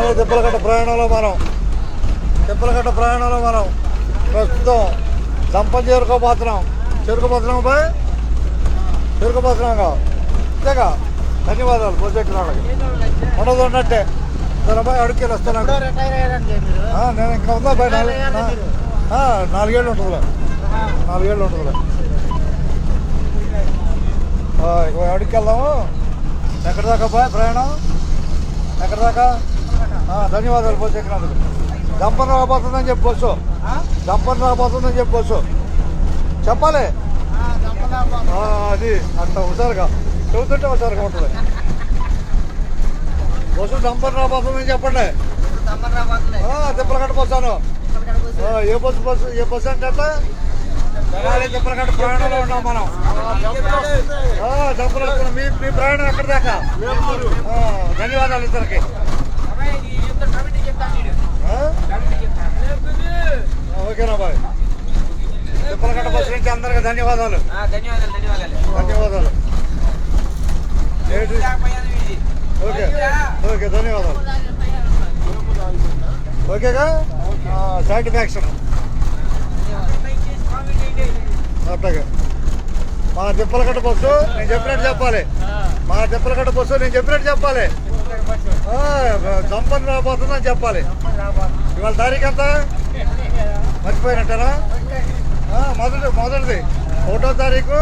తెనాలి తిప్పలకట్ట ప్రయాణంలో మనం ప్రస్తుతం దంపం చేరుకోబోతున్నాం బాయ్ అంతేగా. ధన్యవాదాలు ప్రాజెక్టు వాళ్ళకి ఉండదు ఉన్నట్టే. సరే బాయ్ అడుగుకెళ్ళి వస్తాను. నేను ఇంకా ఉందా బాయ్ 4 ఏళ్ళు ఉంటుందిలే. అడిగి వెళ్దాము. ఎక్కడి దాకా బాయ్ ప్రయాణం? ఎక్కడి దాకా? ధన్యవాదాలు బస్సు ఎక్కినందుకు. దంపన రాబోతుందని చెప్పి బస్సు చెప్పాలి. అది అంత హుషారుగా చెబుతుంటే హుషారుగా ఉంటుంది. బస్సు దంపన రాబోతుందని చెప్పండి. తిప్పలకట్ట బస్సాను. ఏ బస్సు అంటే అట్లా తిప్పలకట్ట ప్రయాణంలో ఉన్నాం మనం. డబ్బులు వస్తున్నాం. మీ ప్రయాణం ఎక్కడి దాకా? ధన్యవాదాలు ఇద్దరికి. ఓకేనా బాయ్. తిప్పలకట్ట బస్సు నుంచి అందరికి ధన్యవాదాలు. ఓకే ధన్యవాదాలు. ఓకేగా సాటిస్ఫాక్షన్. అట్లాగే మా తిప్పలకట్ట బస్సు నేను చెప్పినట్టు చెప్పాలి. దంపని రాబోతుందని చెప్పాలి. ఇవాళ తారీఖు ఎంత మర్చిపోయినట్టేనా? మొదటిది 1వ తారీఖు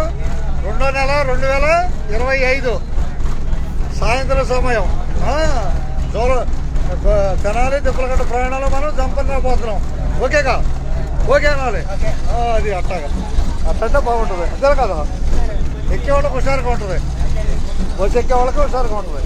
2వ నెల 2025 సాయంత్రం సమయం. తెనాలి తిప్పలకట్ట ప్రయాణంలో మనం దంపని రాబోతున్నాం. ఓకేగా? ఓకే అనాలి. అది అట్లంటే బాగుంటుంది. అంతే కదా. ఎక్కే వాళ్ళకి హుషారుగా ఉంటుంది. బస్సు ఎక్కే వాళ్ళకి హుషారుగా ఉంటుంది.